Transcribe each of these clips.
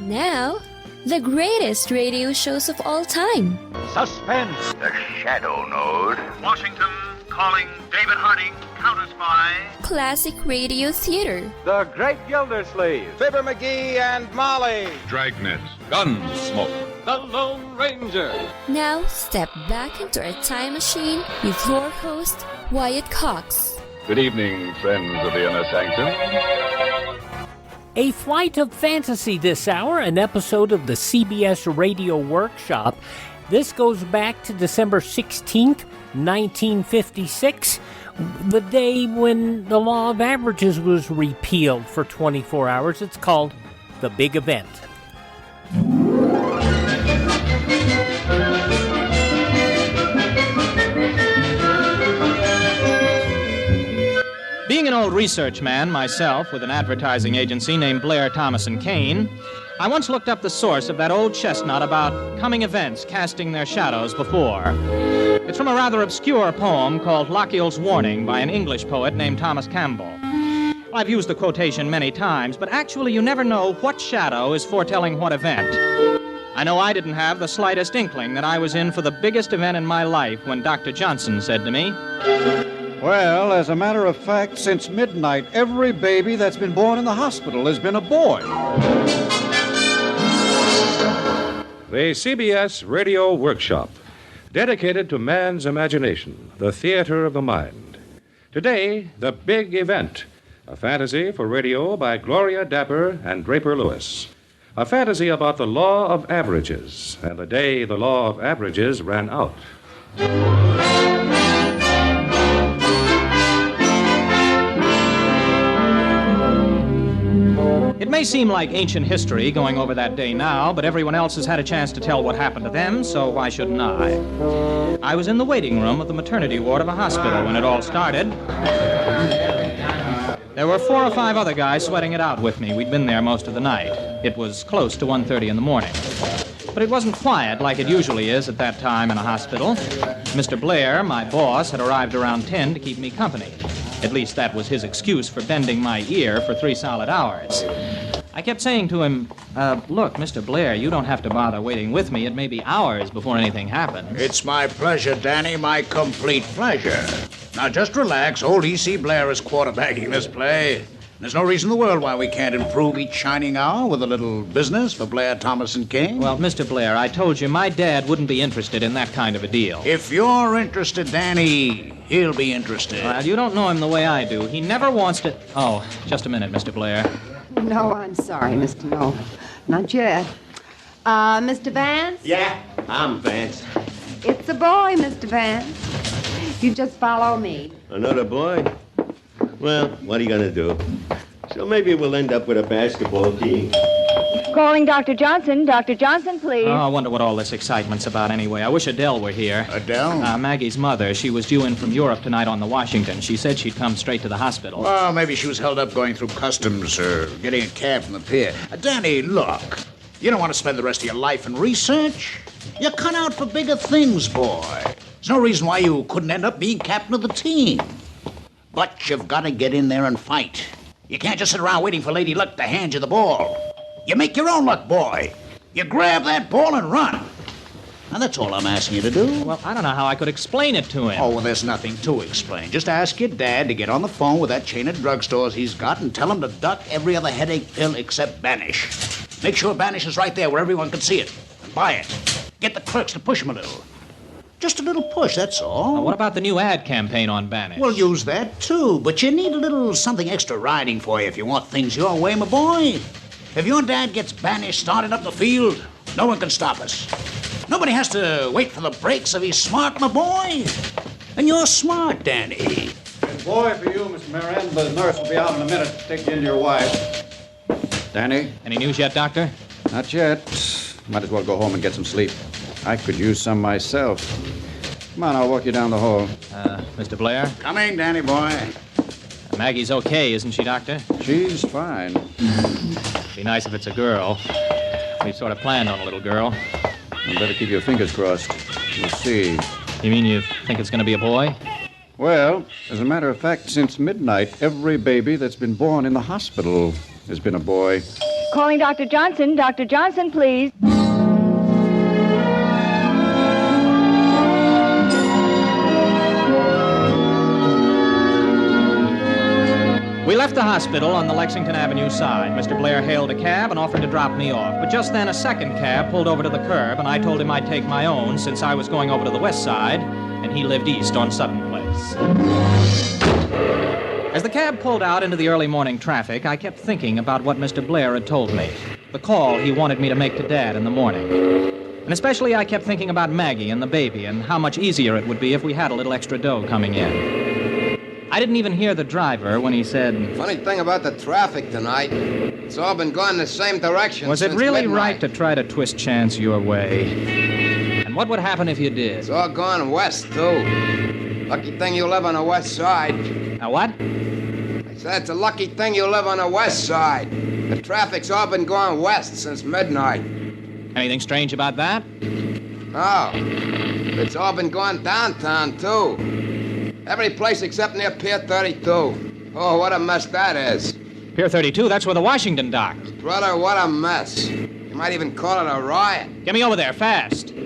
Now, the greatest radio shows of all time. Suspense. The Shadow Node. Washington calling David Harding, counter-spy. Classic radio theater. The Great Gildersleeve. Fibber McGee and Molly. Dragnet. Gunsmoke. The Lone Ranger. Now, step back into a time machine with your host, Wyatt Cox. Good evening, friends of the Inner Sanctum. A flight of fantasy this hour, an episode of the CBS Radio Workshop. This goes back to December 16th, 1956, the day when the law of averages was repealed for 24 hours. It's called The Big Event. Being an old research man myself with an advertising agency named Blair, Thomas & Kane, I once looked up the source of that old chestnut about coming events casting their shadows before. It's from a rather obscure poem called Lochiel's Warning by an English poet named Thomas Campbell. I've used the quotation many times, but actually you never know what shadow is foretelling what event. I know I didn't have the slightest inkling that I was in for the biggest event in my life when Dr. Johnson said to me, "Well, as a matter of fact, since midnight, every baby that's been born in the hospital has been a boy." The CBS Radio Workshop, dedicated to man's imagination, the theater of the mind. Today, The Big Event, a fantasy for radio by Gloria Dapper and Draper Lewis. A fantasy about the law of averages and the day the law of averages ran out. It may seem like ancient history going over that day now, but everyone else has had a chance to tell what happened to them, so why shouldn't I? I was in the waiting room of the maternity ward of a hospital when it all started. There were 4 or 5 other guys sweating it out with me. We'd been there most of the night. It was close to 1:30 in the morning. But it wasn't quiet like it usually is at that time in a hospital. Mr. Blair, my boss, had arrived around 10 to keep me company. At least that was his excuse for bending my ear for 3 solid hours. I kept saying to him, look, Mr. Blair, you don't have to bother waiting with me. It may be hours before anything happens. It's my pleasure, Danny, my complete pleasure. Now, just relax. Old E.C. Blair is quarterbacking this play. There's no reason in the world why we can't improve each shining hour with a little business for Blair, Thomas & King. Well, Mr. Blair, I told you my dad wouldn't be interested in that kind of a deal. If you're interested, Danny, he'll be interested. Well, you don't know him the way I do. He never wants to... Oh, just a minute, Mr. Blair. No, I'm sorry, Mr. No. Not yet. Mr. Vance? Yeah, I'm Vance. It's a boy, Mr. Vance. You just follow me. Another boy? Well, what are you going to do? So maybe we'll end up with a basketball team. Calling Dr. Johnson. Dr. Johnson, please. Oh, I wonder what all this excitement's about anyway. I wish Adele were here. Adele? Maggie's mother. She was due in from Europe tonight on the Washington. She said she'd come straight to the hospital. Well, maybe she was held up going through customs or getting a cab from the pier. Danny, look. You don't want to spend the rest of your life in research. You're cut out for bigger things, boy. There's no reason why you couldn't end up being captain of the team. But you've got to get in there and fight. You can't just sit around waiting for Lady Luck to hand you the ball. You make your own luck, boy. You grab that ball and run. Now, that's all I'm asking you to do. Well, I don't know how I could explain it to him. Oh, well, there's nothing to explain. Just ask your dad to get on the phone with that chain of drugstores he's got and tell him to duck every other headache pill except Banish. Make sure Banish is right there where everyone can see it. And buy it. Get the clerks to push him a little. Just a little push, that's all. Now, what about the new ad campaign on Banish? We'll use that, too. But you need a little something extra riding for you if you want things your way, my boy. If your dad gets Banish started up the field, no one can stop us. Nobody has to wait for the brakes if he's smart, my boy. And you're smart, Danny. Good boy for you, Mr. Marion. The nurse will be out in a minute to take you into your wife. Danny? Any news yet, Doctor? Not yet. Might as well go home and get some sleep. I could use some myself. Come on, I'll walk you down the hall. Mr. Blair? Coming, Danny boy. Maggie's okay, isn't she, Doctor? She's fine. Be nice if it's a girl. We've sort of planned on a little girl. You better keep your fingers crossed. We'll see. You mean you think it's going to be a boy? Well, as a matter of fact, since midnight, every baby that's been born in the hospital has been a boy. Calling Dr. Johnson. Dr. Johnson, please. We left the hospital on the Lexington Avenue side. Mr. Blair hailed a cab and offered to drop me off. But just then a second cab pulled over to the curb, and I told him I'd take my own since I was going over to the west side, and he lived east on Sutton Place. As the cab pulled out into the early morning traffic, I kept thinking about what Mr. Blair had told me, the call he wanted me to make to Dad in the morning. And especially I kept thinking about Maggie and the baby and how much easier it would be if we had a little extra dough coming in. I didn't even hear the driver when he said... Funny thing about the traffic tonight, it's all been going the same direction. Was it really right to try to twist chance your way? And what would happen if you did? It's all gone west, too. Lucky thing you live on the west side. Now what? I said it's a lucky thing you live on the west side. The traffic's all been going west since midnight. Anything strange about that? No. It's all been going downtown, too. Every place except near Pier 32. Oh, what a mess that is. Pier 32, that's where the Washington docked. Brother, what a mess. You might even call it a riot. Get me over there, fast. Hey,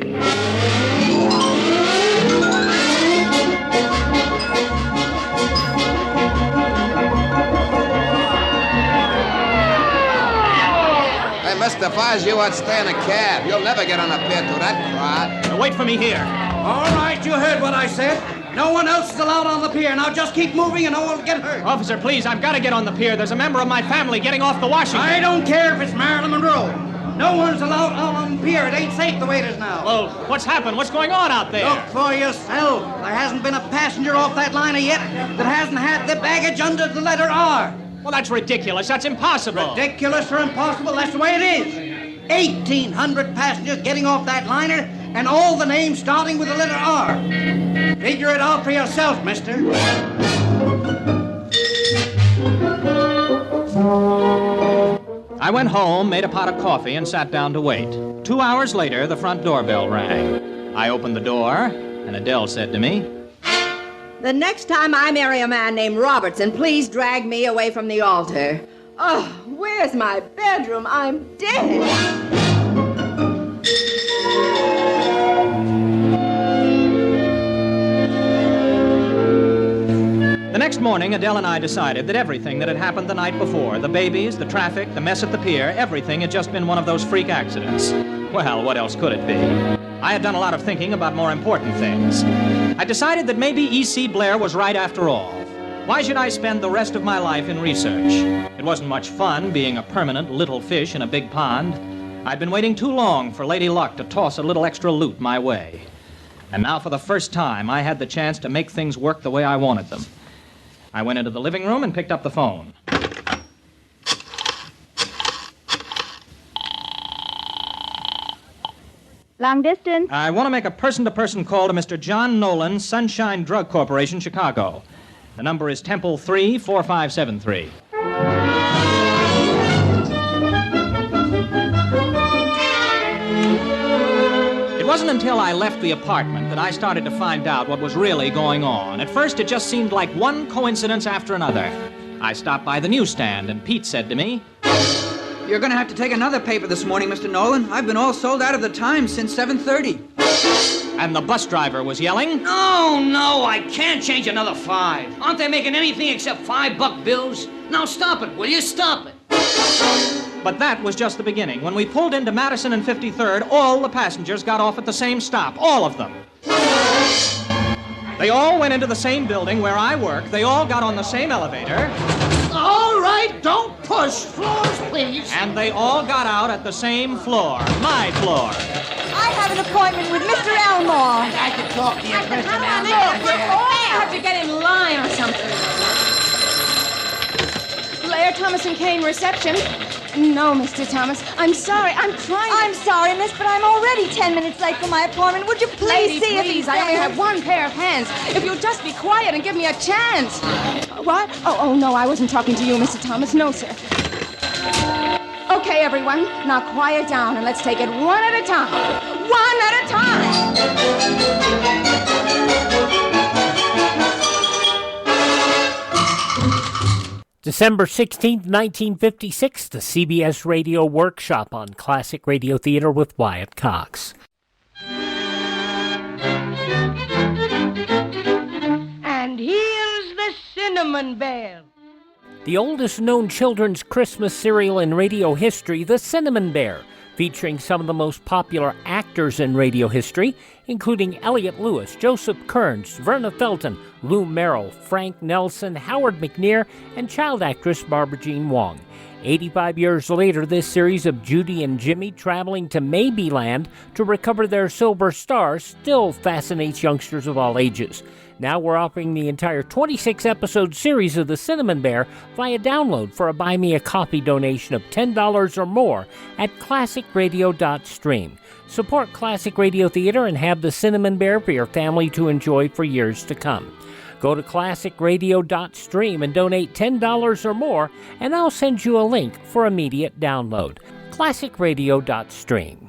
mister, if I was you, I'd stay in a cab. You'll never get on a pier to that crowd. Now, wait for me here. All right, you heard what I said. No one else is allowed on the pier. Now just keep moving and no one will get hurt. Officer, please, I've got to get on the pier. There's a member of my family getting off the Washington. I don't care if it's Marilyn Monroe. No one's allowed out on the pier. It ain't safe the way it is now. Well, what's happened? What's going on out there? Look for yourself. There hasn't been a passenger off that liner yet that hasn't had the baggage under the letter R. Well, that's ridiculous. That's impossible. Ridiculous or impossible, that's the way it is. 1,800 passengers getting off that liner and all the names starting with the letter R. Figure it out for yourself, mister. I went home, made a pot of coffee, and sat down to wait. 2 hours later, the front doorbell rang. I opened the door, and Adele said to me, "The next time I marry a man named Robertson, please drag me away from the altar. Oh, where's my bedroom? I'm dead." The next morning, Adele and I decided that everything that had happened the night before, the babies, the traffic, the mess at the pier, everything had just been one of those freak accidents. Well, what else could it be? I had done a lot of thinking about more important things. I decided that maybe E.C. Blair was right after all. Why should I spend the rest of my life in research? It wasn't much fun being a permanent little fish in a big pond. I'd been waiting too long for Lady Luck to toss a little extra loot my way. And now for the first time, I had the chance to make things work the way I wanted them. I went into the living room and picked up the phone. Long distance. I want to make a person-to-person call to Mr. John Nolan, Sunshine Drug Corporation, Chicago. The number is Temple 34573. It wasn't until I left the apartment that I started to find out what was really going on. At first, it just seemed like one coincidence after another. I stopped by the newsstand, and Pete said to me, "You're going to have to take another paper this morning, Mr. Nolan. I've been all sold out of the Times since 7:30. And the bus driver was yelling, No, I can't change another 5. Aren't they making anything except $5 bills? Now stop it, will you? Stop it. But that was just the beginning. When we pulled into Madison and 53rd, all the passengers got off at the same stop. All of them. They all went into the same building where I work. They all got on the same elevator. All right, don't push. Floors, please. And they all got out at the same floor. My floor. I have an appointment with Mr. Elmore. I can talk to you, Mr. I have to get in line or something. Blair, Thomas and Kane reception. No, Mr. Thomas. I'm sorry. I'm trying. I'm sorry, miss, but I'm already 10 minutes late for my appointment. Would you please see if he's there? I only have one pair of hands. If you'll just be quiet and give me a chance. What? Oh, no, I wasn't talking to you, Mr. Thomas. No, sir. Okay, everyone. Now quiet down and let's take it one at a time. One at a time. To December 16th, 1956, the CBS Radio Workshop on Classic Radio Theater with Wyatt Cox. And here's the Cinnamon Bear. The oldest known children's Christmas serial in radio history, The Cinnamon Bear, featuring some of the most popular actors in radio history, including Elliot Lewis, Joseph Kearns, Verna Felton, Lou Merrill, Frank Nelson, Howard McNear, and child actress Barbara Jean Wong. 85 years later, this series of Judy and Jimmy traveling to Maybeland to recover their silver star still fascinates youngsters of all ages. Now we're offering the entire 26-episode series of The Cinnamon Bear via download for a Buy Me a Coffee donation of $10 or more at classicradio.stream. Support Classic Radio Theater and have The Cinnamon Bear for your family to enjoy for years to come. Go to classicradio.stream and donate $10 or more, and I'll send you a link for immediate download. classicradio.stream.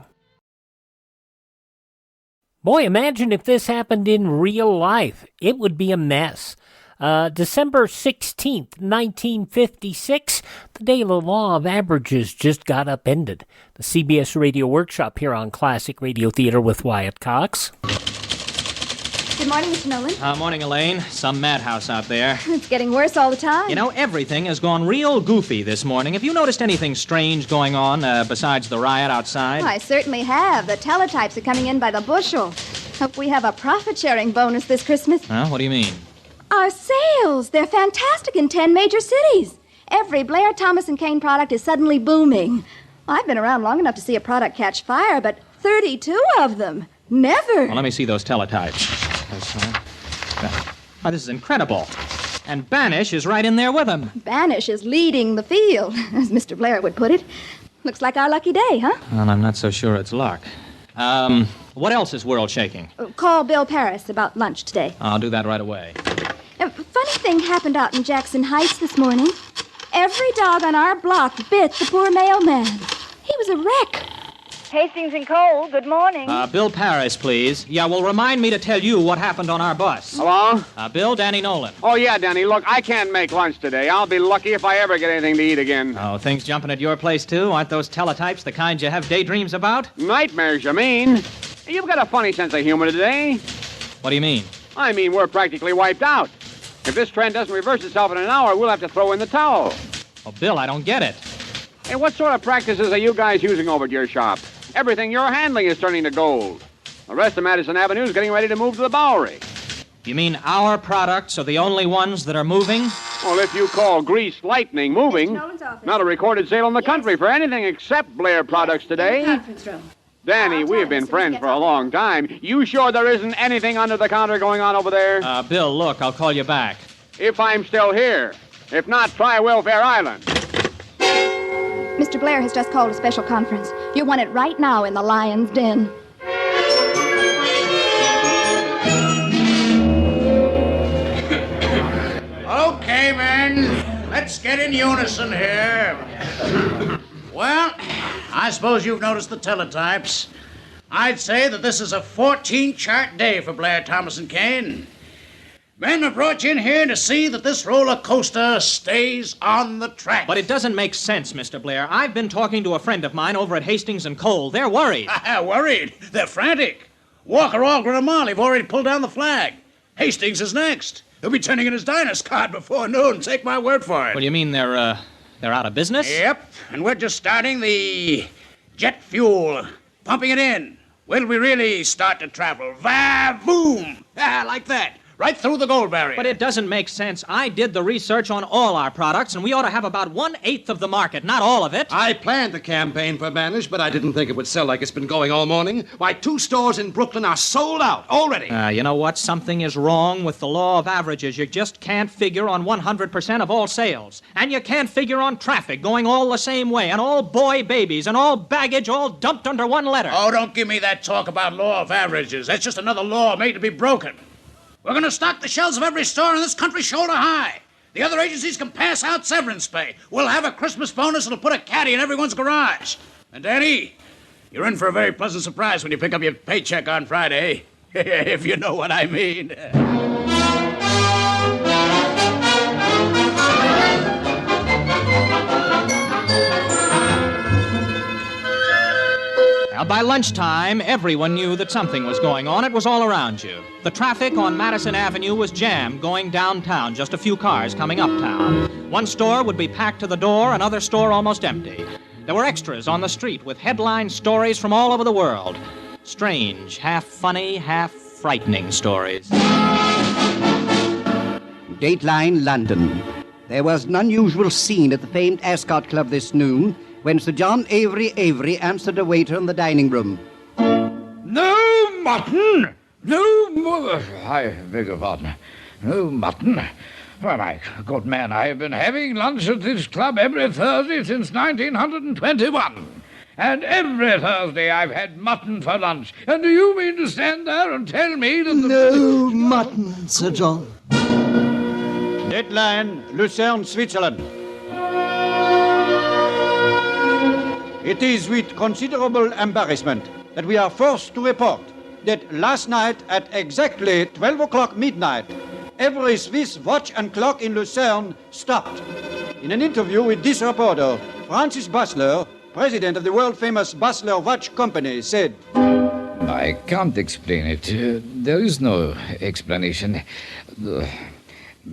Boy, imagine if this happened in real life. It would be a mess. December 16th, 1956, the day the law of averages just got upended. The CBS Radio Workshop here on Classic Radio Theater with Wyatt Cox. Good morning, Mr. Nolan. Morning, Elaine. Some madhouse out there. It's getting worse all the time. You know, everything has gone real goofy this morning. Have you noticed anything strange going on besides the riot outside? Oh, I certainly have. The teletypes are coming in by the bushel. Hope we have a profit-sharing bonus this Christmas. Huh? What do you mean? Our sales. They're fantastic in 10 major cities. Every Blair, Thomas & Kane product is suddenly booming. I've been around long enough to see a product catch fire, but 32 of them. Never. Well, let me see those teletypes. Oh, this is incredible. And Banish is right in there with him. Banish is leading the field, as Mr. Blair would put it. Looks like our lucky day, huh? Well, I'm not so sure it's luck. What else is world shaking? Call Bill Paris about lunch today. I'll do that right away. Funny thing happened out in Jackson Heights this morning. Every dog on our block bit the poor mailman. He was a wreck. Hastings and Cole, good morning. Bill Paris, please. Yeah, well, remind me to tell you what happened on our bus. Hello? Bill, Danny Nolan. Oh, yeah, Danny. Look, I can't make lunch today. I'll be lucky if I ever get anything to eat again. Oh, things jumping at your place, too? Aren't those teletypes the kind you have daydreams about? Nightmares, you mean? You've got a funny sense of humor today. What do you mean? I mean, we're practically wiped out. If this trend doesn't reverse itself in an hour, we'll have to throw in the towel. Oh, Bill, I don't get it. Hey, what sort of practices are you guys using over at your shop? Everything you're handling is turning to gold. The rest of Madison Avenue is getting ready to move to the Bowery. You mean our products are the only ones that are moving? Well, if you call Greased Lightning moving, not a recorded sale in the country for anything except Blair products today. Conference room. Danny, we've been friends for a long time. You sure there isn't anything under the counter going on over there? Bill, look, I'll call you back. If I'm still here. If not, try Welfare Island. Mr. Blair has just called a special conference. You want it right now in the Lion's Den. Okay, men. Let's get in unison here. Well, I suppose you've noticed the teletypes. I'd say that this is a 14-chart day for Blair, Thomas & Kane. Men have brought you in here to see that this roller coaster stays on the track. But it doesn't make sense, Mr. Blair. I've been talking to a friend of mine over at Hastings and Cole. They're worried. Worried? They're frantic. Walker, Algren, and Marley have already pulled down the flag. Hastings is next. He'll be turning in his diners card before noon. Take my word for it. What do you mean they're out of business? Yep. And we're just starting the jet fuel, pumping it in. Wait till we really start to travel. Va-voom! Like that. Right through the gold barrier. But it doesn't make sense. I did the research on all our products, and we ought to have about 1/8 of the market, not all of it. I planned the campaign for Banish, but I didn't think it would sell like it's been going all morning. Why, 2 stores in Brooklyn are sold out already. You know what? Something is wrong with the law of averages. You just can't figure on 100% of all sales. And you can't figure on traffic going all the same way, and all boy babies, and all baggage all dumped under one letter. Oh, don't give me that talk about law of averages. That's just another law made to be broken. We're going to stock the shelves of every store in this country shoulder high. The other agencies can pass out severance pay. We'll have a Christmas bonus that'll put a caddy in everyone's garage. And, Danny, you're in for a very pleasant surprise when you pick up your paycheck on Friday. If you know what I mean. By lunchtime, everyone knew that something was going on. It was all around you. The traffic on Madison Avenue was jammed going downtown, just a few cars coming uptown. One store would be packed to the door, another store almost empty. There were extras on the street with headline stories from all over the world. Strange, half funny, half frightening stories. Dateline, London. There was an unusual scene at the famed Ascot Club this noon when Sir John Avery answered a waiter in the dining room. No mutton! I beg your pardon. No mutton. Why, my good man, I have been having lunch at this club every Thursday since 1921. And every Thursday I've had mutton for lunch. And do you mean to stand there and tell me that No mutton, Sir John. Deadline, Lucerne, Switzerland. It is with considerable embarrassment that we are forced to report that last night at exactly 12 o'clock midnight, every Swiss watch and clock in Lucerne stopped. In an interview with this reporter, Francis Basler, president of the world-famous Basler Watch Company, said, I can't explain it. There is no explanation.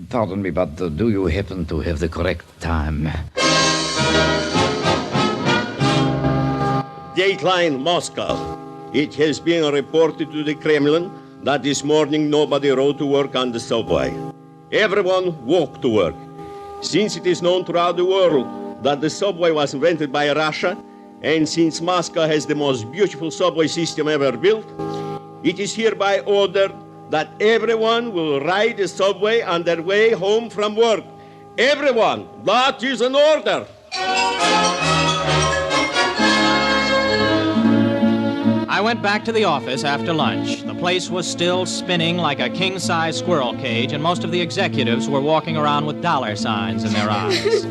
Pardon me, but do you happen to have the correct time? Dateline, Moscow. It has been reported to the Kremlin that this morning nobody rode to work on the subway. Everyone walked to work. Since it is known throughout the world that the subway was invented by Russia, and since Moscow has the most beautiful subway system ever built, it is hereby ordered that everyone will ride the subway on their way home from work. Everyone! That is an order! I went back to the office after lunch. The place was still spinning like a king-size squirrel cage, and most of the executives were walking around with dollar signs in their eyes.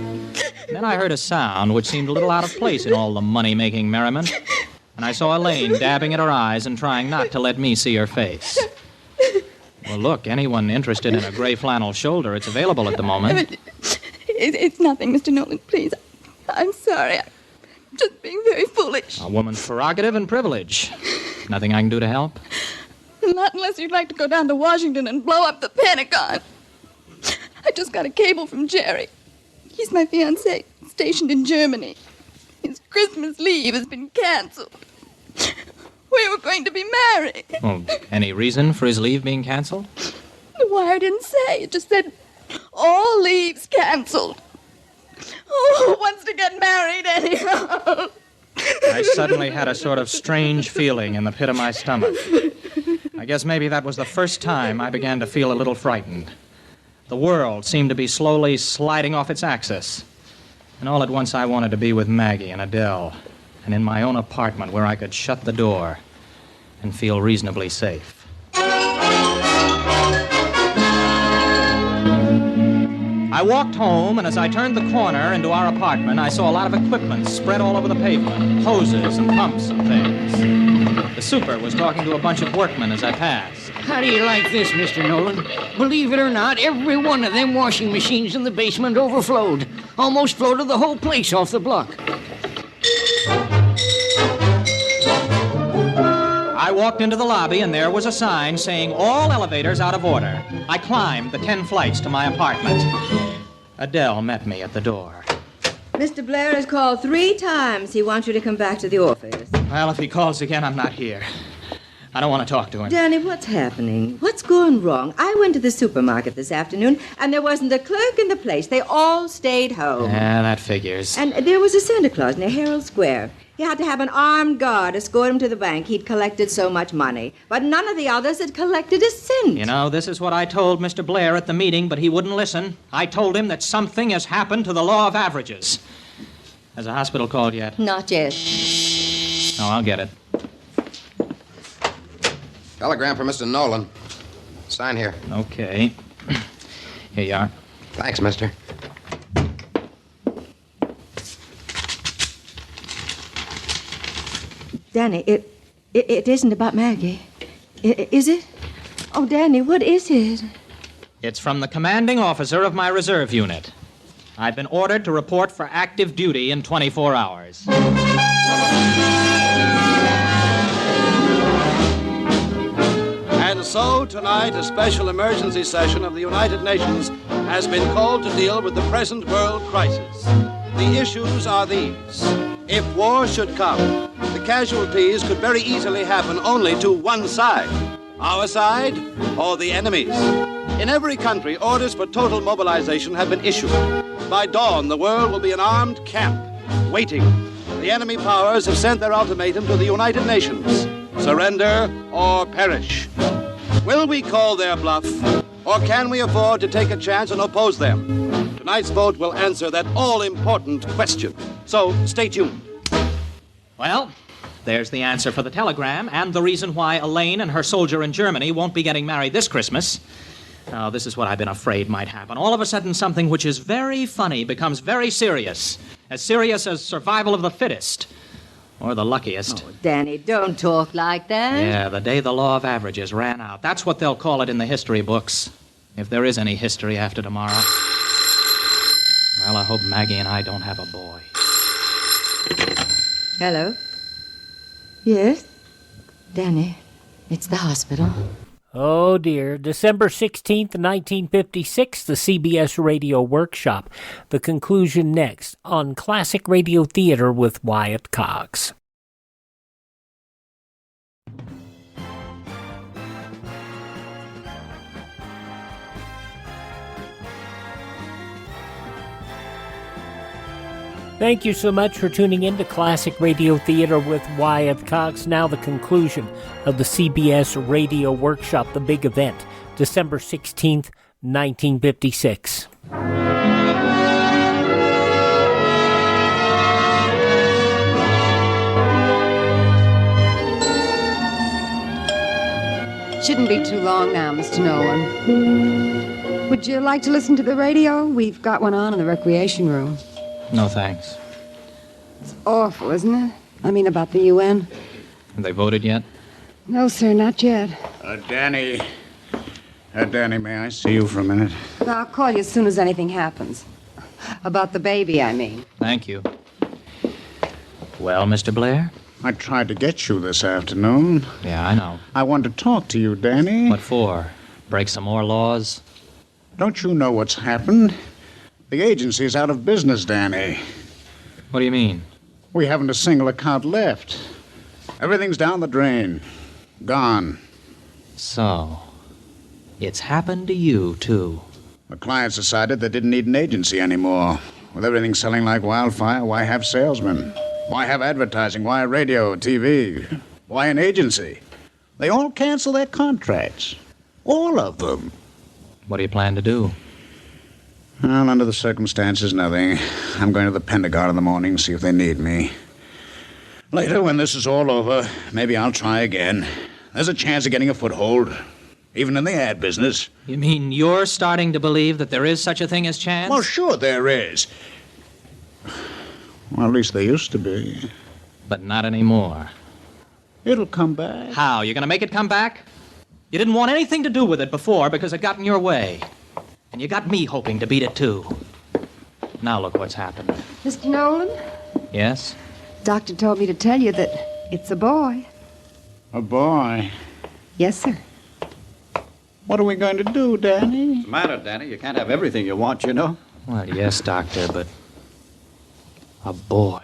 Then I heard a sound which seemed a little out of place in all the money-making merriment, and I saw Elaine dabbing at her eyes and trying not to let me see her face. Well, look, anyone interested in a gray flannel shoulder, it's available at the moment. It's nothing, Mr. Nolan, please. I'm sorry. I'm just being very foolish. A woman's prerogative and privilege. Nothing I can do to help? Not unless you'd like to go down to Washington and blow up the Pentagon. I just got a cable from Jerry. He's my fiancé, stationed in Germany. His Christmas leave has been canceled. We were going to be married. Well, any reason for his leave being canceled? The wire didn't say. It just said, all leaves canceled. Oh, who wants to get married anyhow? I suddenly had a sort of strange feeling in the pit of my stomach. I guess maybe that was the first time I began to feel a little frightened. The world seemed to be slowly sliding off its axis. And all at once I wanted to be with Maggie and Adele, and in my own apartment where I could shut the door and feel reasonably safe. I walked home, and as I turned the corner into our apartment, I saw a lot of equipment spread all over the pavement, hoses and pumps and things. The super was talking to a bunch of workmen as I passed. How do you like this, Mr. Nolan? Believe it or not, every one of them washing machines in the basement overflowed. Almost floated the whole place off the block. I walked into the lobby, and there was a sign saying all elevators out of order. I climbed the 10 flights to my apartment. Adele met me at the door. Mr. Blair has called 3 times. He wants you to come back to the office. Well, if he calls again, I'm not here. I don't want to talk to him. Danny, what's happening? What's going wrong? I went to the supermarket this afternoon, and there wasn't a clerk in the place. They all stayed home. Yeah, that figures. And there was a Santa Claus near Herald Square. He had to have an armed guard escort him to the bank. He'd collected so much money. But none of the others had collected a cent. You know, this is what I told Mr. Blair at the meeting, but he wouldn't listen. I told him that something has happened to the law of averages. Has the hospital called yet? Not yet. Oh, I'll get it. Telegram for Mr. Nolan. Sign here. Okay. Here you are. Thanks, mister. Danny, it isn't about Maggie. Is it? Oh, Danny, what is it? It's from the commanding officer of my reserve unit. I've been ordered to report for active duty in 24 hours. So, tonight, a special emergency session of the United Nations has been called to deal with the present world crisis. The issues are these. If war should come, the casualties could very easily happen only to one side. Our side or the enemy's. In every country, orders for total mobilization have been issued. By dawn, the world will be an armed camp, waiting. The enemy powers have sent their ultimatum to the United Nations. Surrender or perish. Will we call their bluff, or can we afford to take a chance and oppose them? Tonight's vote will answer that all-important question. So, stay tuned. Well, there's the answer for the telegram, and the reason why Elaine and her soldier in Germany won't be getting married this Christmas. Now, this is what I've been afraid might happen. All of a sudden, something which is very funny becomes very serious as survival of the fittest. Or the luckiest. Oh, Danny, don't talk like that. Yeah, the day the law of averages ran out. That's what they'll call it in the history books. If there is any history after tomorrow. Well, I hope Maggie and I don't have a boy. Hello? Yes? Danny, it's the hospital. Oh, dear. December 16th, 1956, the CBS Radio Workshop. The conclusion next on Classic Radio Theater with Wyatt Cox. Thank you so much for tuning in to Classic Radio Theater with Wyatt Cox. Now the conclusion of the CBS Radio Workshop, the big event, December 16th, 1956. Shouldn't be too long now, Mr. Nolan. Would you like to listen to the radio? We've got one on in the recreation room. No, thanks. It's awful, isn't it? I mean, about the UN. Have they voted yet? No, sir, not yet. Danny. Danny, may I see you for a minute? I'll call you as soon as anything happens. About the baby, I mean. Thank you. Well, Mr. Blair? I tried to get you this afternoon. Yeah, I know. I wanted to talk to you, Danny. What for? Break some more laws? Don't you know what's happened? The agency's out of business, Danny. What do you mean? We haven't a single account left. Everything's down the drain. Gone. So, it's happened to you, too. The clients decided they didn't need an agency anymore. With everything selling like wildfire, why have salesmen? Why have advertising? Why radio, TV? Why an agency? They all cancel their contracts. All of them. What do you plan to do? Well, under the circumstances, nothing. I'm going to the Pentagon in the morning, see if they need me. Later, when this is all over, maybe I'll try again. There's a chance of getting a foothold, even in the ad business. You mean you're starting to believe that there is such a thing as chance? Well, sure there is. Well, at least there used to be. But not anymore. It'll come back. How? You're going to make it come back? You didn't want anything to do with it before because it got in your way. And you got me hoping to beat it, too. Now look what's happened. Mr. Nolan? Yes? Doctor told me to tell you that it's a boy. A boy? Yes, sir. What are we going to do, Danny? What's the matter, Danny? You can't have everything you want, you know. Well, yes, Doctor, but... a boy.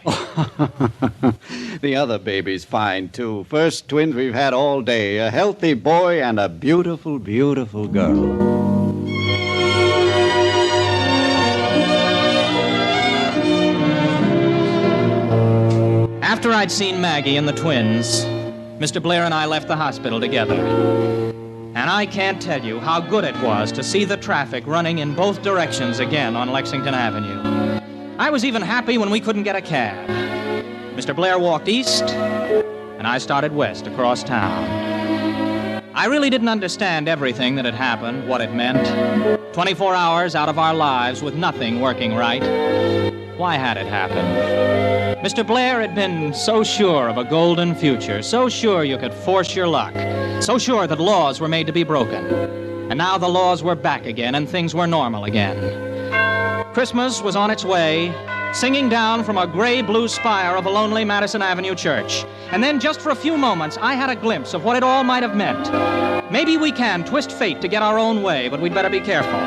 The other baby's fine, too. First twins we've had all day. A healthy boy and a beautiful, beautiful girl. After I'd seen Maggie and the twins, Mr. Blair and I left the hospital together. And I can't tell you how good it was to see the traffic running in both directions again on Lexington Avenue. I was even happy when we couldn't get a cab. Mr. Blair walked east, and I started west across town. I really didn't understand everything that had happened, what it meant. 24 hours out of our lives with nothing working right. Why had it happened? Mr. Blair had been so sure of a golden future, so sure you could force your luck, so sure that laws were made to be broken. And now the laws were back again and things were normal again. Christmas was on its way, singing down from a gray-blue spire of a lonely Madison Avenue church. And then just for a few moments, I had a glimpse of what it all might have meant. Maybe we can twist fate to get our own way, but we'd better be careful.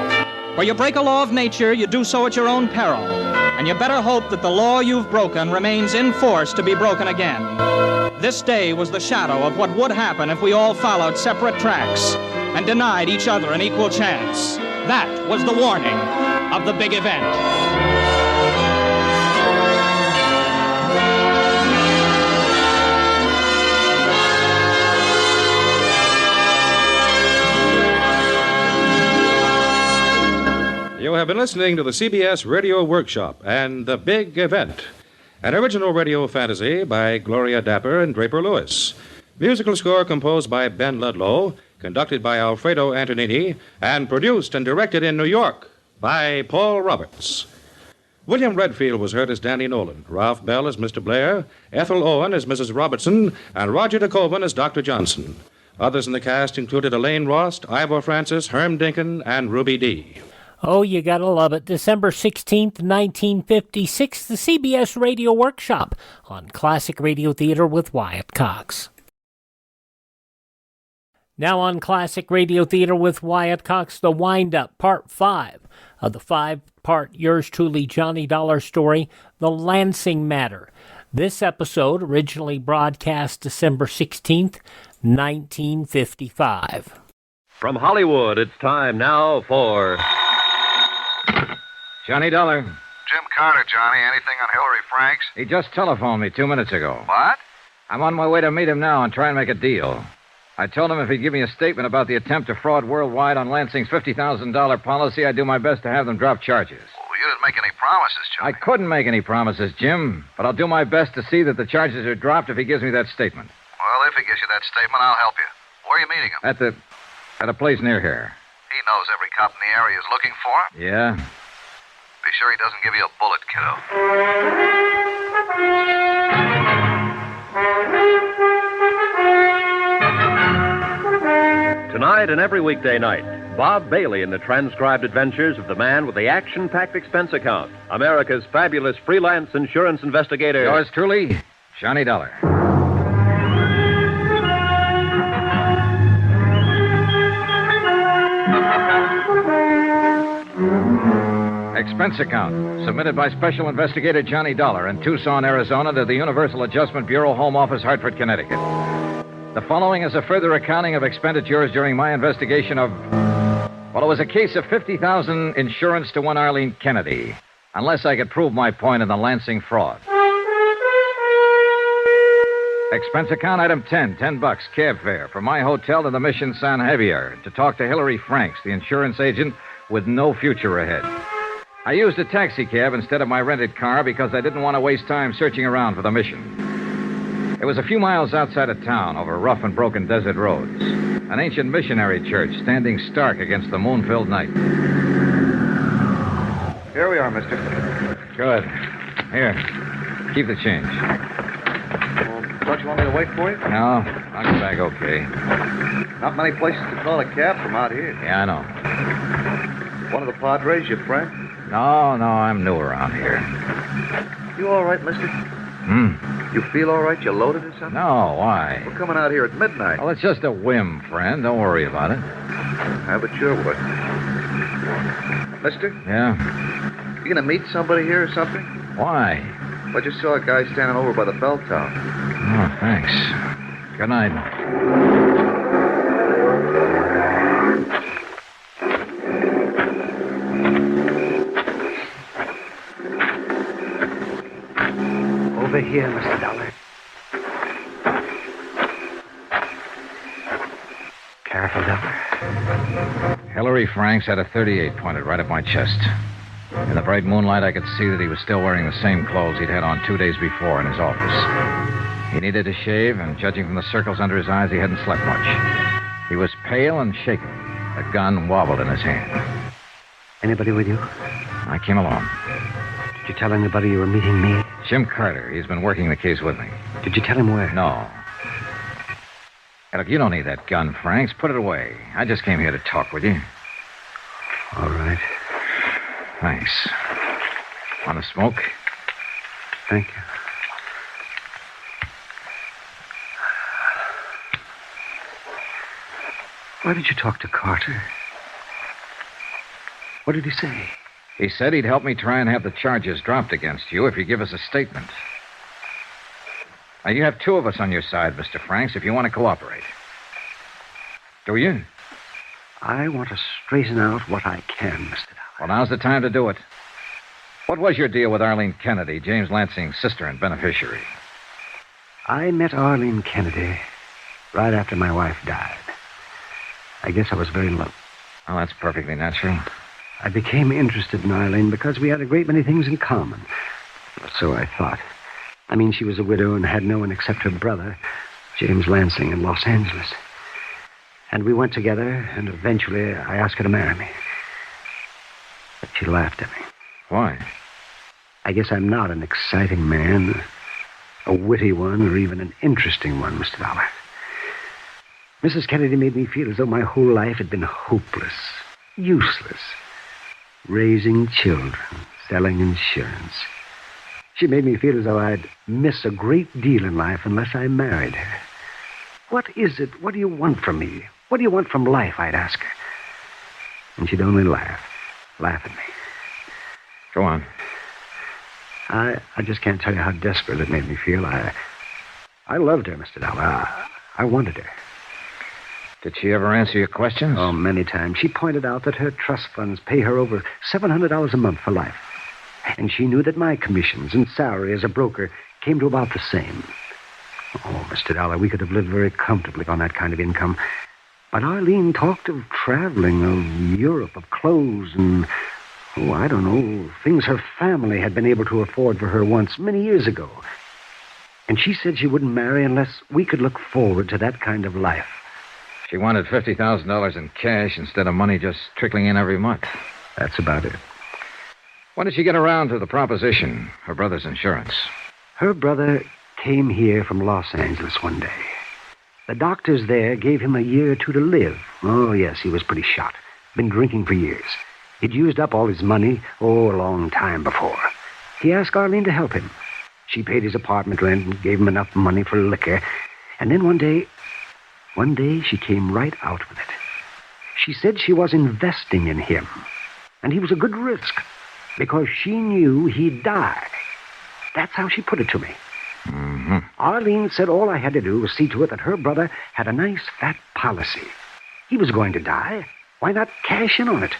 Where you break a law of nature, you do so at your own peril. And you better hope that the law you've broken remains in force to be broken again. This day was the shadow of what would happen if we all followed separate tracks and denied each other an equal chance. That was the warning of the big event. You have been listening to the CBS Radio Workshop and The Big Event, an original radio fantasy by Gloria Dapper and Draper Lewis. Musical score composed by Ben Ludlow, conducted by Alfredo Antonini, and produced and directed in New York by Paul Roberts. William Redfield was heard as Danny Nolan, Ralph Bell as Mr. Blair, Ethel Owen as Mrs. Robertson, and Roger DeKoven as Dr. Johnson. Others in the cast included Elaine Rost, Ivor Francis, Herm Dinkin, and Ruby Dee. Oh, you gotta love it. December 16th, 1956, the CBS Radio Workshop on Classic Radio Theater with Wyatt Cox. Now on Classic Radio Theater with Wyatt Cox, the wind-up, Part 5 of the 5-part Yours Truly Johnny Dollar story, The Lansing Matter. This episode originally broadcast December 16th, 1955. From Hollywood, it's time now for... Johnny Dollar. Jim Carter, Johnny. Anything on Hillary Franks? He just telephoned me 2 minutes ago. What? I'm on my way to meet him now and try and make a deal. I told him if he'd give me a statement about the attempt to fraud worldwide on Lansing's $50,000 policy, I'd do my best to have them drop charges. Well, you didn't make any promises, Johnny. I couldn't make any promises, Jim, but I'll do my best to see that the charges are dropped if he gives me that statement. Well, if he gives you that statement, I'll help you. Where are you meeting him? At a place near here. He knows every cop in the area is looking for him. Yeah? Be sure he doesn't give you a bullet, kiddo. Tonight and every weekday night, Bob Bailey in the transcribed adventures of the man with the action-packed expense account, America's fabulous freelance insurance investigator. Yours truly, Johnny Dollar. Expense account, submitted by Special Investigator Johnny Dollar in Tucson, Arizona, to the Universal Adjustment Bureau, Home Office, Hartford, Connecticut. The following is a further accounting of expenditures during my investigation of... Well, it was a case of $50,000 insurance to one Arlene Kennedy, unless I could prove my point in the Lansing fraud. Expense account item 10, $10, cab fare from my hotel to the Mission San Javier to talk to Hillary Franks, the insurance agent with no future ahead. I used a taxi cab instead of my rented car because I didn't want to waste time searching around for the mission. It was a few miles outside of town over rough and broken desert roads. An ancient missionary church standing stark against the moon-filled night. Here we are, mister. Good. Here. Keep the change. Don't you want me to wait for you? No, I'll get back okay. Not many places to call a cab from out here. Yeah, I know. One of the Padres, your friend? No, I'm new around here. You all right, mister? You feel all right? You loaded or something? No, why? We're coming out here at midnight. Well, it's just a whim, friend. Don't worry about it. I bet sure would. Mister? Yeah? You gonna meet somebody here or something? Why? I just saw a guy standing over by the bell tower. Oh, thanks. Good night. Over here, Mr. Dollar. Careful, Dollar. Hillary Franks had a .38 pointed right at my chest. In the bright moonlight, I could see that he was still wearing the same clothes he'd had on 2 days before in his office. He needed to shave, and judging from the circles under his eyes, he hadn't slept much. He was pale and shaken. The gun wobbled in his hand. Anybody with you? I came along. Did you tell anybody you were meeting me? Jim Carter. He's been working the case with me. Did you tell him where? No. Hey, look, you don't need that gun, Franks. Put it away. I just came here to talk with you. All right. Thanks. Want to smoke? Thank you. Why did you talk to Carter? What did he say? He said he'd help me try and have the charges dropped against you if you give us a statement. Now, you have two of us on your side, Mr. Franks, if you want to cooperate. Do you? I want to straighten out what I can, Mr. Dollar. Well, now's the time to do it. What was your deal with Arlene Kennedy, James Lansing's sister and beneficiary? I met Arlene Kennedy right after my wife died. I guess I was very low. Oh, that's perfectly natural. I became interested in Arlene because we had a great many things in common. So I thought. I mean, she was a widow and had no one except her brother, James Lansing, in Los Angeles. And we went together, and eventually I asked her to marry me. But she laughed at me. Why? I guess I'm not an exciting man, a witty one, or even an interesting one, Mr. Dollar. Mrs. Kennedy made me feel as though my whole life had been hopeless, useless. Raising children, selling insurance. She made me feel as though I'd miss a great deal in life unless I married her. What is it? What do you want from me? What do you want from life? I'd ask her. And she'd only laugh at me. Go on. I just can't tell you how desperate it made me feel. I loved her, Mr. Dollar. I wanted her. Did she ever answer your questions? Oh, many times. She pointed out that her trust funds pay her over $700 a month for life. And she knew that my commissions and salary as a broker came to about the same. Oh, Mr. Dollar, we could have lived very comfortably on that kind of income. But Arlene talked of traveling, of Europe, of clothes, and, oh, I don't know, things her family had been able to afford for her once, many years ago. And she said she wouldn't marry unless we could look forward to that kind of life. She wanted $50,000 in cash instead of money just trickling in every month. That's about it. When did she get around to the proposition, her brother's insurance? Her brother came here from Los Angeles one day. The doctors there gave him a year or two to live. Oh, yes, he was pretty shot. Been drinking for years. He'd used up all his money, a long time before. He asked Arlene to help him. She paid his apartment rent and gave him enough money for liquor. And then one day, she came right out with it. She said she was investing in him. And he was a good risk, because she knew he'd die. That's how she put it to me. Mm-hmm. Arlene said all I had to do was see to it that her brother had a nice fat policy. He was going to die. Why not cash in on it?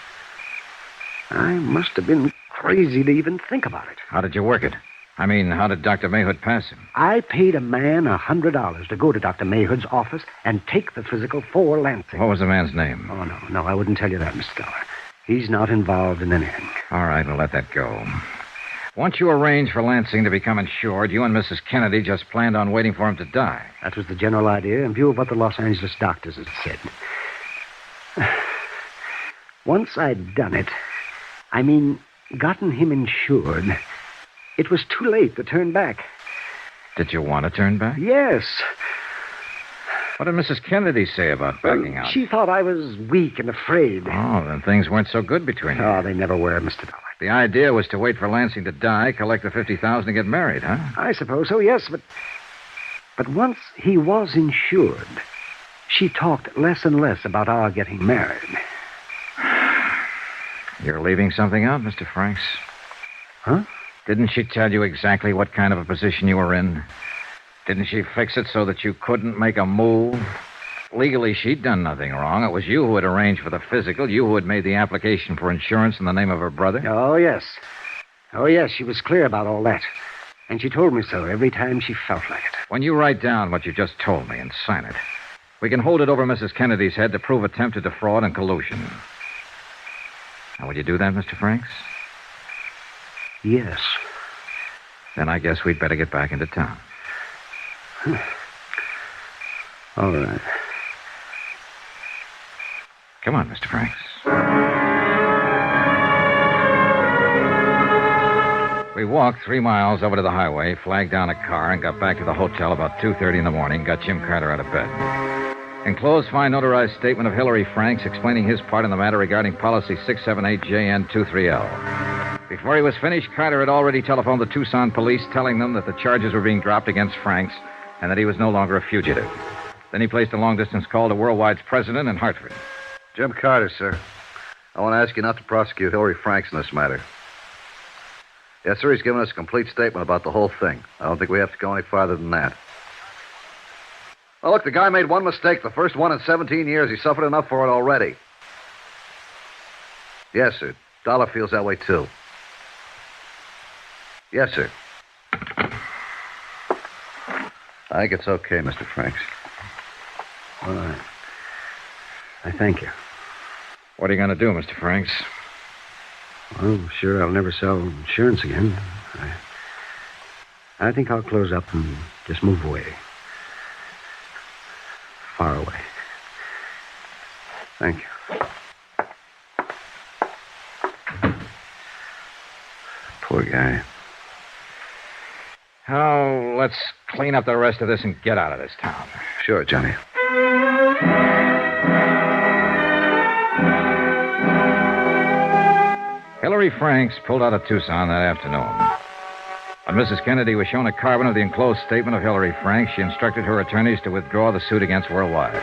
I must have been crazy to even think about it. How did you work it? I mean, how did Dr. Mayhood pass him? I paid a man $100 to go to Dr. Mayhood's office and take the physical for Lansing. What was the man's name? Oh, no, I wouldn't tell you that, Mr. Dollar. He's not involved in anything. All right, we'll let that go. Once you arranged for Lansing to become insured, you and Mrs. Kennedy just planned on waiting for him to die. That was the general idea, in view of what the Los Angeles doctors had said. Once I'd done it, gotten him insured, it was too late to turn back. Did you want to turn back? Yes. What did Mrs. Kennedy say about backing out? She thought I was weak and afraid. Oh, then things weren't so good between you. Oh, they never were, Mr. Dollar. The idea was to wait for Lansing to die, collect the $50,000 and get married, huh? I suppose so, yes, but once he was insured, she talked less and less about our getting married. You're leaving something out, Mr. Franks. Huh? Didn't she tell you exactly what kind of a position you were in? Didn't she fix it so that you couldn't make a move? Legally, she'd done nothing wrong. It was you who had arranged for the physical, you who had made the application for insurance in the name of her brother. Oh, yes. She was clear about all that. And she told me so every time she felt like it. When you write down what you just told me and sign it, we can hold it over Mrs. Kennedy's head to prove attempted defraud and collusion. Now, will you do that, Mr. Franks? Yes. Then I guess we'd better get back into town. All right. Come on, Mr. Franks. We walked 3 miles over to the highway, flagged down a car, and got back to the hotel about 2:30 in the morning, got Jim Carter out of bed. Enclosed, fine notarized statement of Hillary Franks explaining his part in the matter regarding policy 678JN23L. Before he was finished, Carter had already telephoned the Tucson police, telling them that the charges were being dropped against Franks and that he was no longer a fugitive. Then he placed a long-distance call to Worldwide's president in Hartford. Jim Carter, sir. I want to ask you not to prosecute Hillary Franks in this matter. Yes, sir, he's given us a complete statement about the whole thing. I don't think we have to go any farther than that. Oh, look, the guy made one mistake, the first one in 17 years. He suffered enough for it already. Yes, sir. Dollar feels that way, too. Yes, sir. I think it's okay, Mr. Franks. Well, I thank you. What are you going to do, Mr. Franks? Well, sure, I'll never sell insurance again. I think I'll close up and just move away. Far away. Thank you. Poor guy. Oh, let's clean up the rest of this and get out of this town. Sure, Johnny. Hillary Franks pulled out of Tucson that afternoon. When Mrs. Kennedy was shown a carbon of the enclosed statement of Hillary Franks, she instructed her attorneys to withdraw the suit against Worldwide.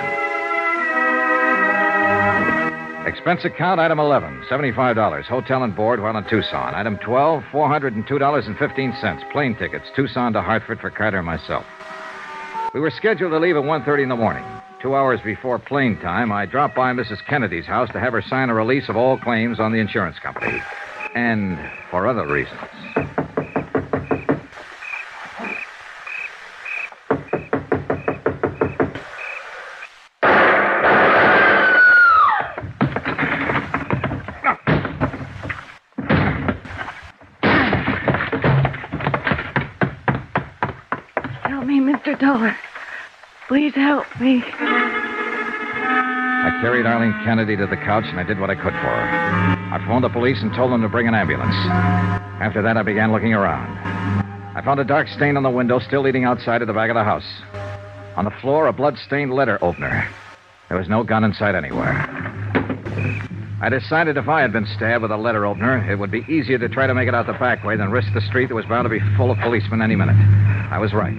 Expense account, item 11, $75. Hotel and board while in Tucson. Item 12, $402.15. Plane tickets, Tucson to Hartford for Carter and myself. We were scheduled to leave at 1:30 in the morning. 2 hours before plane time, I dropped by Mrs. Kennedy's house to have her sign a release of all claims on the insurance company. And for other reasons. Help me, Mr. Dollar. Please help me. I carried Arlene Kennedy to the couch, and I did what I could for her. I phoned the police and told them to bring an ambulance. After that, I began looking around. I found a dark stain on the window still leading outside to the back of the house. On the floor, a blood-stained letter opener. There was no gun inside anywhere. I decided if I had been stabbed with a letter opener, it would be easier to try to make it out the back way than risk the street that was bound to be full of policemen any minute. I was right.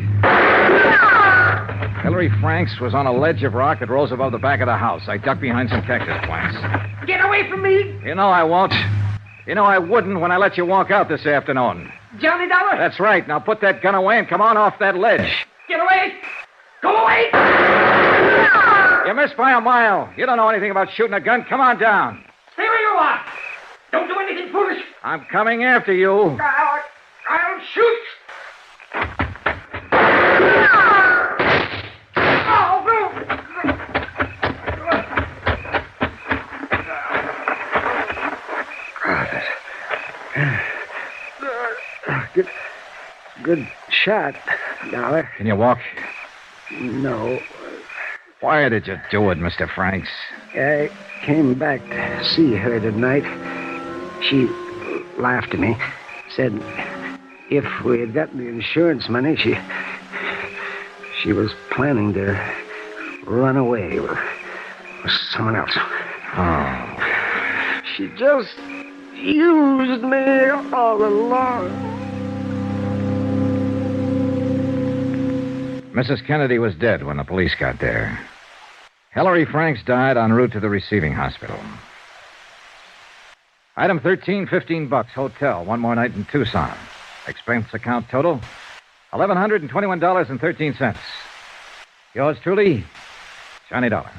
Hillary Franks was on a ledge of rock that rose above the back of the house. I ducked behind some cactus plants. Get away from me! You know I won't. You know I wouldn't when I let you walk out this afternoon. Johnny Dollar! That's right. Now put that gun away and come on off that ledge. Get away! Go away! You missed by a mile. You don't know anything about shooting a gun. Come on down. Stay where you are! Don't do anything foolish! I'm coming after you. I'll shoot! Good shot, Dollar. Can you walk? No. Why did you do it, Mr. Franks? I came back to see her tonight. She laughed at me, said if we had gotten the insurance money, she was planning to run away with someone else. Oh. She just used me all along. Mrs. Kennedy was dead when the police got there. Hillary Franks died en route to the receiving hospital. Item 13, $15, hotel, one more night in Tucson. Expense account total, $1,121.13. Yours truly, Johnny Dollar.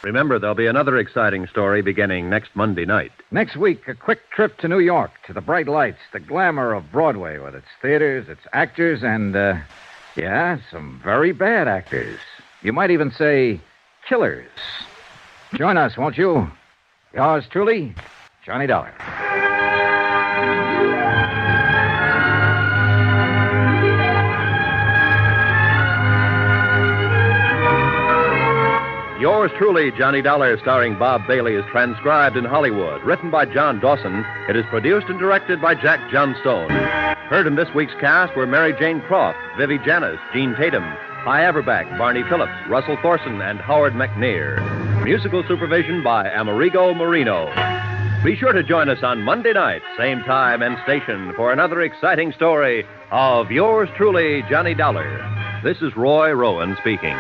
Remember, there'll be another exciting story beginning next Monday night. Next week, a quick trip to New York, to the bright lights, the glamour of Broadway with its theaters, its actors, and, some very bad actors. You might even say killers. Join us, won't you? Yours truly, Johnny Dollar. Yours truly, Johnny Dollar, starring Bob Bailey, is transcribed in Hollywood. Written by John Dawson, it is produced and directed by Jack Johnstone. Heard in this week's cast were Mary Jane Croft, Vivi Janis, Gene Tatum, Hy Averback, Barney Phillips, Russell Thorson, and Howard McNear. Musical supervision by Amerigo Marino. Be sure to join us on Monday night, same time and station, for another exciting story of yours truly, Johnny Dollar. This is Roy Rowan speaking.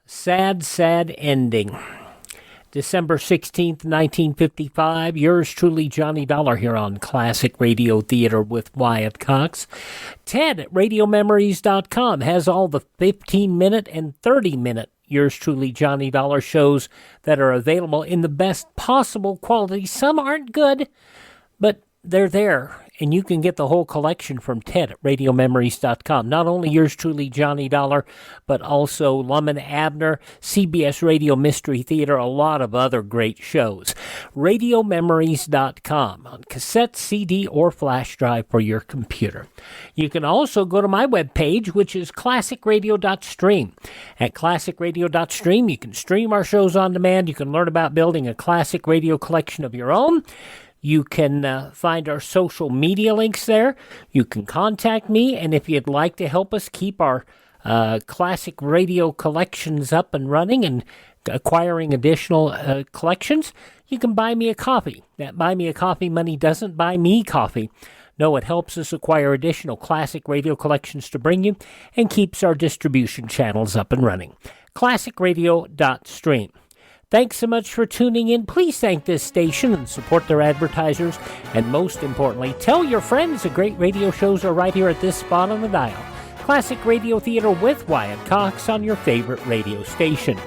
Sad, sad ending. December 16th, 1955. Yours truly, Johnny Dollar, here on Classic Radio Theater with Wyatt Cox. Ted at RadioMemories.com has all the 15-minute and 30-minute Yours truly, Johnny Dollar shows that are available in the best possible quality. Some aren't good, but they're there. And you can get the whole collection from Ted at RadioMemories.com. Not only Yours truly, Johnny Dollar, but also Lum and Abner, CBS Radio Mystery Theater, a lot of other great shows. RadioMemories.com on cassette, CD, or flash drive for your computer. You can also go to my webpage, which is classicradio.stream. At classicradio.stream, you can stream our shows on demand. You can learn about building a classic radio collection of your own. You can find our social media links there. You can contact me, and if you'd like to help us keep our classic radio collections up and running and acquiring additional collections, you can buy me a coffee. That Buy Me a Coffee money doesn't buy me coffee. No, it helps us acquire additional classic radio collections to bring you and keeps our distribution channels up and running. classicradio.stream. Thanks so much for tuning in. Please thank this station and support their advertisers. And most importantly, tell your friends the great radio shows are right here at this spot on the dial. Classic Radio Theater with Wyatt Cox on your favorite radio station.